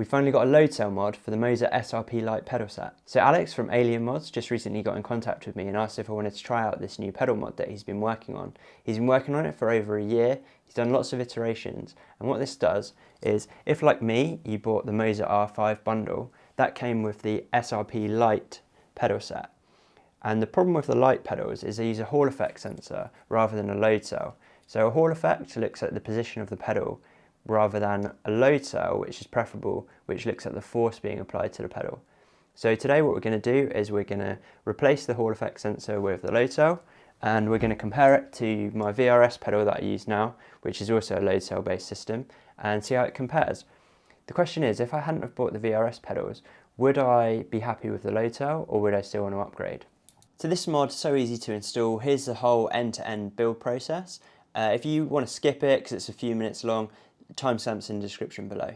we finally got a load cell mod for the Moza SRP Lite pedal set. So Alex from Alien Mods just recently got in contact with me and asked if I wanted to try out this new pedal mod that he's been working on. He's been working on it for over a year, he's done lots of iterations, and what this does is, if like me, you bought the Moza R5 bundle, that came with the SRP Lite pedal set. And the problem with the Lite pedals is they use a Hall effect sensor rather than a load cell. So a Hall effect looks at the position of the pedal rather than a load cell, which is preferable, which looks at the force being applied to the pedal. So today what we're going to do is we're going to replace the Hall effect sensor with the load cell, and we're going to compare it to my VRS pedal that I use now, which is also a load cell based system, and see how it compares. The question is, if I hadn't have bought the VRS pedals, would I be happy with the load cell or would I still want to upgrade? So this mod is so easy to install. Here's the whole end-to-end build process. If you want to skip it because it's a few minutes long, timestamps in the description below.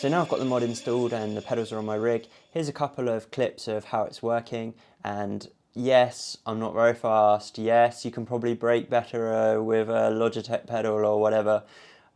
So now I've got the mod installed and the pedals are on my rig. Here's a couple of clips of how it's working, and yes, I'm not very fast. Yes, you can probably brake better with a Logitech pedal or whatever.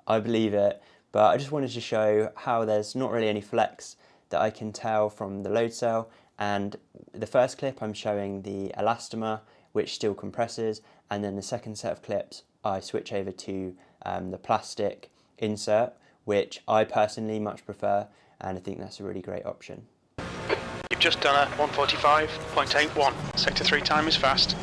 I believe it, but I just wanted to show how there's not really any flex that I can tell from the load cell. And the first clip I'm showing the elastomer, which still compresses, and then the second set of clips I switch over to the plastic insert, which I personally much prefer, and I think that's a really great option. You've just done a 145.81. Sector 3 time is fast.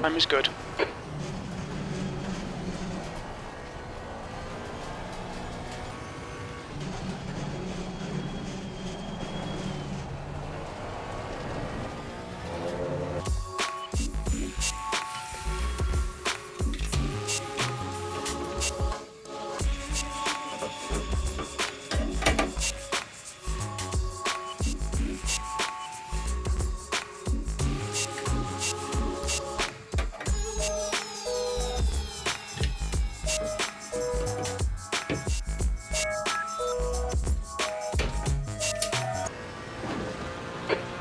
Time is good.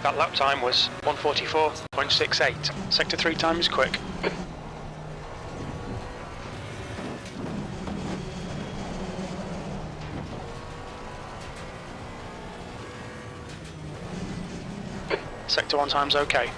That lap time was 144.68. Sector 3 time is quick. Sector 1 time's okay.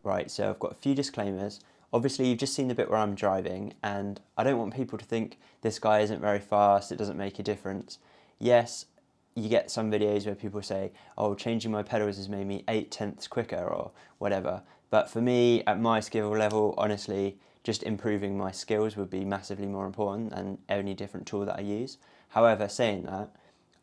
Right, so I've got a few disclaimers. Obviously, you've just seen the bit where I'm driving, and I don't want people to think this guy isn't very fast, it doesn't make a difference. Yes, you get some videos where people say, oh, changing my pedals has made me 8/10ths quicker or whatever. But for me, at my skill level, honestly, just improving my skills would be massively more important than any different tool that I use. However, saying that,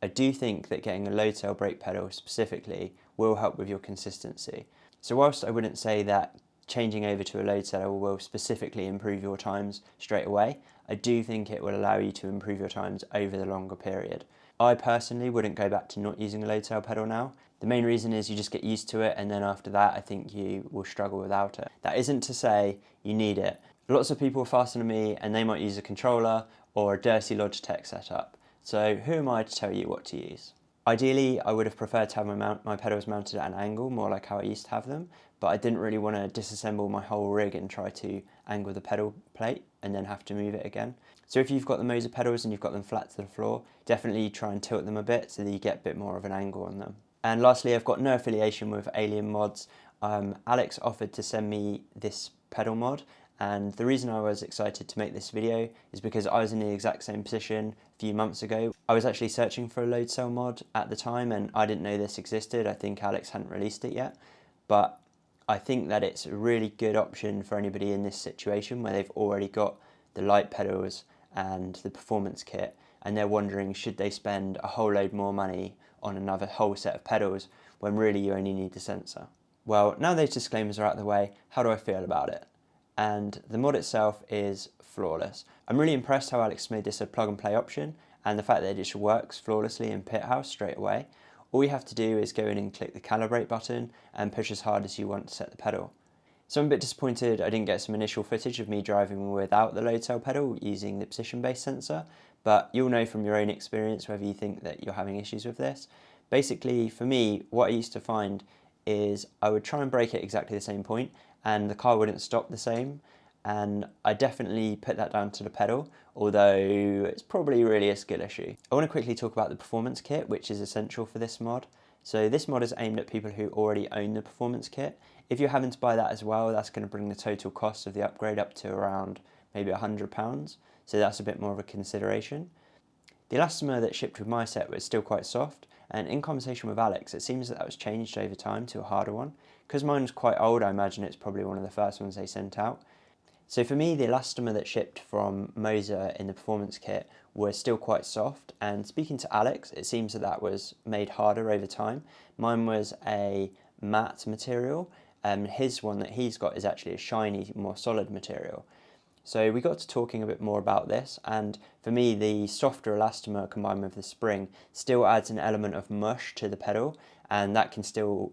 I do think that getting a load cell brake pedal specifically will help with your consistency. So whilst I wouldn't say that changing over to a load cell will specifically improve your times straight away, I do think it will allow you to improve your times over the longer period. I personally wouldn't go back to not using a load cell pedal now. The main reason is you just get used to it, and then after that I think you will struggle without it. That isn't to say you need it. Lots of people are faster than me and they might use a controller or a dirty Logitech setup. So who am I to tell you what to use? Ideally, I would have preferred to have my pedals mounted at an angle, more like how I used to have them, but I didn't really want to disassemble my whole rig and try to angle the pedal plate and then have to move it again. So if you've got the Moza pedals and you've got them flat to the floor, definitely try and tilt them a bit so that you get a bit more of an angle on them. And lastly, I've got no affiliation with Alien Mods. Alex offered to send me this pedal mod, and the reason I was excited to make this video is because I was in the exact same position a few months ago. I was actually searching for a load cell mod at the time and I didn't know this existed. I think Alex hadn't released it yet, but I think that it's a really good option for anybody in this situation where they've already got the light pedals and the performance kit and they're wondering should they spend a whole load more money on another whole set of pedals when really you only need the sensor. Well, now those disclaimers are out of the way, how do I feel about it? And the mod itself is flawless. I'm really impressed how Alex made this a plug and play option and the fact that it just works flawlessly in pit house straight away. All you have to do is go in and click the calibrate button and push as hard as you want to set the pedal. So I'm a bit disappointed I didn't get some initial footage of me driving without the load cell pedal using the position-based sensor, but you'll know from your own experience whether you think that you're having issues with this. Basically, for me, what I used to find is I would try and brake at exactly the same point and the car wouldn't stop the same. And I definitely put that down to the pedal, although it's probably really a skill issue. I want to quickly talk about the performance kit, which is essential for this mod. So this mod is aimed at people who already own the performance kit. If you're having to buy that as well, that's going to bring the total cost of the upgrade up to around maybe £100. So that's a bit more of a consideration. The elastomer that shipped with my set was still quite soft, and in conversation with Alex, it seems that was changed over time to a harder one. Because mine was quite old, I imagine it's probably one of the first ones they sent out. So for me, the elastomer that shipped from Moza in the performance kit was still quite soft, and speaking to Alex, it seems that that was made harder over time. Mine was a matte material, and his one that he's got is actually a shiny, more solid material. So we got to talking a bit more about this, and for me the softer elastomer combined with the spring still adds an element of mush to the pedal, and that can still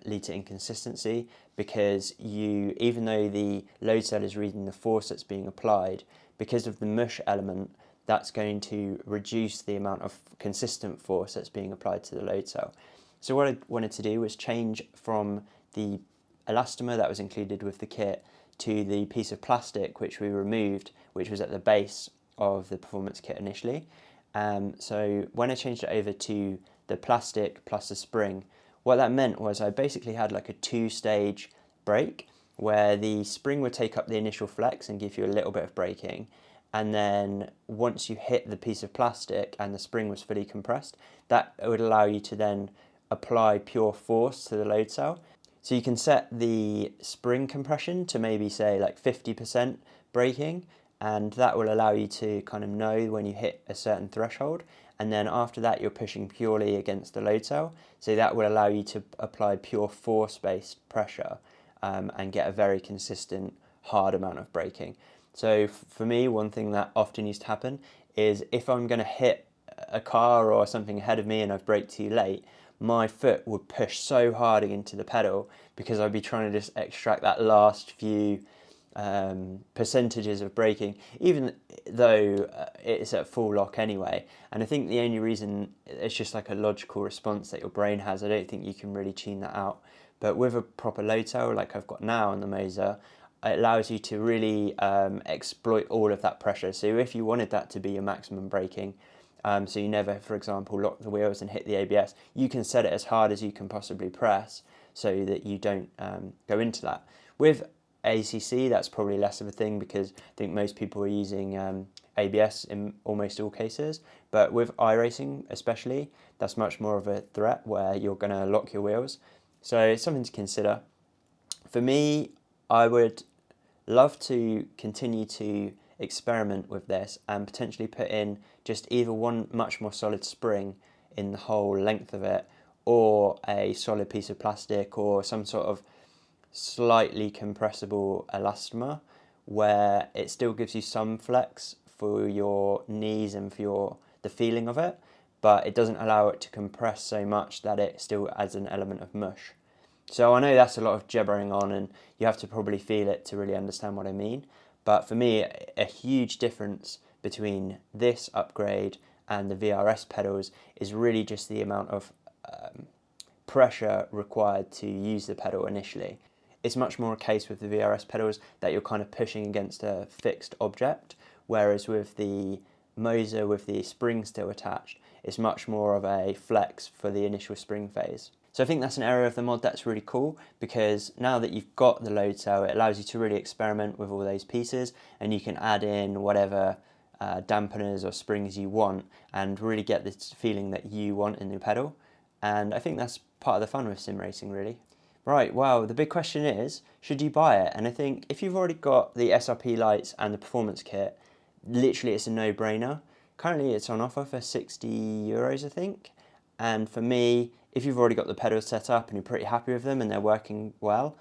lead to inconsistency, because even though the load cell is reading the force that's being applied, because of the mush element, that's going to reduce the amount of consistent force that's being applied to the load cell. So what I wanted to do was change from the elastomer that was included with the kit to the piece of plastic which we removed, which was at the base of the performance kit initially. So when I changed it over to the plastic plus the spring, what that meant was I basically had like a two-stage brake, where the spring would take up the initial flex and give you a little bit of braking, and then once you hit the piece of plastic and the spring was fully compressed, that would allow you to then apply pure force to the load cell. So you can set the spring compression to maybe say like 50% braking, and that will allow you to kind of know when you hit a certain threshold, and then after that you're pushing purely against the load cell, so that will allow you to apply pure force-based pressure and get a very consistent hard amount of braking. So for me, one thing that often used to happen is if I'm going to hit a car or something ahead of me and I've braked too late, my foot would push so hard into the pedal because I'd be trying to just extract that last few percentages of braking, even though it's at full lock anyway. And I think the only reason, it's just like a logical response that your brain has. I don't think you can really tune that out. But with a proper load cell like I've got now on the Moza, it allows you to really exploit all of that pressure. So if you wanted that to be your maximum braking, so you never, for example, lock the wheels and hit the ABS, you can set it as hard as you can possibly press so that you don't go into that. With ACC, that's probably less of a thing because I think most people are using ABS in almost all cases. But with iRacing especially, that's much more of a threat where you're going to lock your wheels. So it's something to consider. For me, I would love to continue to experiment with this and potentially put in just either one much more solid spring in the whole length of it, or a solid piece of plastic, or some sort of slightly compressible elastomer where it still gives you some flex for your knees and for the feeling of it, but it doesn't allow it to compress so much that it still adds an element of mush. So I know that's a lot of gibbering on, and you have to probably feel it to really understand what I mean. But for me, a huge difference between this upgrade and the VRS pedals is really just the amount of pressure required to use the pedal initially. It's much more a case with the VRS pedals that you're kind of pushing against a fixed object, whereas with the Moza with the spring still attached, it's much more of a flex for the initial spring phase. So I think that's an area of the mod that's really cool, because now that you've got the load cell, it allows you to really experiment with all those pieces, and you can add in whatever dampeners or springs you want and really get this feeling that you want in the pedal. And I think that's part of the fun with sim racing, really. Right, well, the big question is, should you buy it? And I think if you've already got the SRP lights and the performance kit, literally it's a no-brainer. Currently it's on offer for €60, I think. And for me, if you've already got the pedals set up and you're pretty happy with them and they're working well,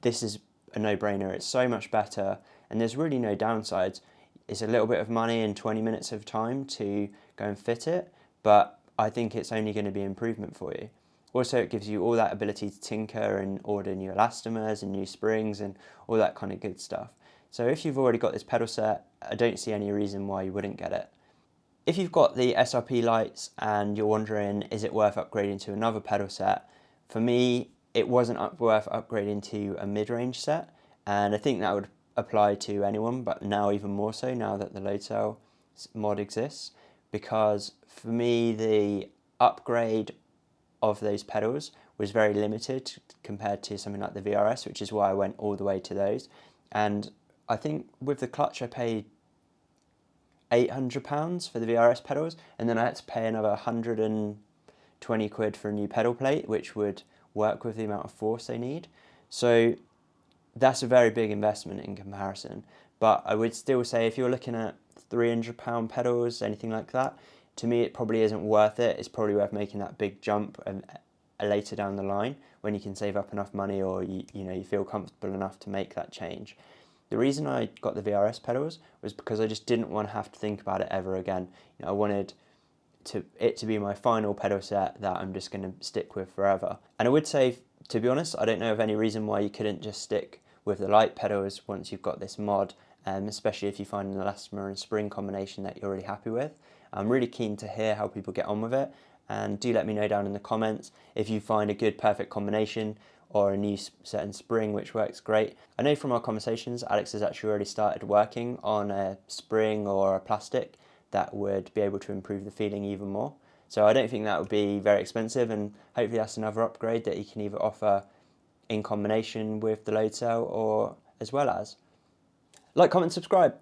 this is a no-brainer. It's so much better, and there's really no downsides. It's a little bit of money and 20 minutes of time to go and fit it, but I think it's only going to be improvement for you. Also, it gives you all that ability to tinker and order new elastomers and new springs and all that kind of good stuff. So if you've already got this pedal set, I don't see any reason why you wouldn't get it. If you've got the SRP lights and you're wondering, is it worth upgrading to another pedal set? For me, it wasn't worth upgrading to a mid-range set, and I think that would apply to anyone, but now even more so now that the load cell mod exists, because for me the upgrade of those pedals was very limited compared to something like the VRS, which is why I went all the way to those. And I think with the clutch I paid £800 for the VRS pedals, and then I had to pay another 120 quid for a new pedal plate, which would work with the amount of force they need. So that's a very big investment in comparison. But I would still say if you're looking at £300 pedals, anything like that, to me it probably isn't worth it. It's probably worth making that big jump later down the line when you can save up enough money, or you feel comfortable enough to make that change. The reason I got the VRS pedals was because I just didn't want to have to think about it ever again. I wanted it to be my final pedal set that I'm just going to stick with forever. And I would say, to be honest, I don't know of any reason why you couldn't just stick with the Lite pedals once you've got this mod, especially if you find an elastomer and spring combination that you're really happy with. I'm really keen to hear how people get on with it, and do let me know down in the comments if you find a good perfect combination or a new certain spring which works great. I know from our conversations Alex has actually already started working on a spring or a plastic that would be able to improve the feeling even more. So I don't think that would be very expensive, and hopefully that's another upgrade that you can either offer in combination with the load cell or as well as. Like, comment, subscribe.